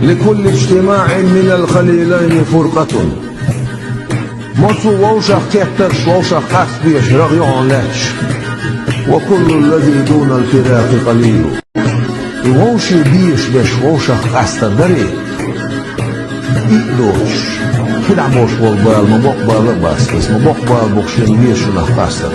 لكل اجتماع من الخليلين فرقة. مصو ووشخ كتش ووشخ قصبيش رغيون لاتش، وكل الذي دون الفراق قليل. ووشي بيش بش ووشخ قصد دري إيدوش كل عموش والبال مبقبال بس مبقبال بوكشين بيش ونخ قصد.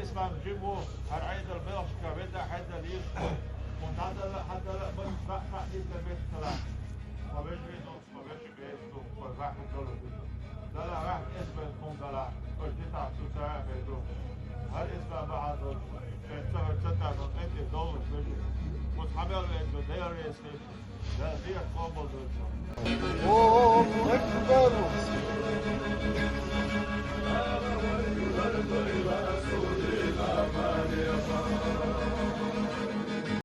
اسمع جيبه هالعيد البلشكة بدها حدا ليشكو وانت حتى لا بس بقى دي البيت طلع ما بيجي نص ما بيجي بيته فراح الدولار لا لا راح اسم تكون طلع قلت تتعب ساعة بيدو هل اسمع بعض كان سهر ستة نقطة دولار بيجي متحمل انه دير يسكت لا دي قابل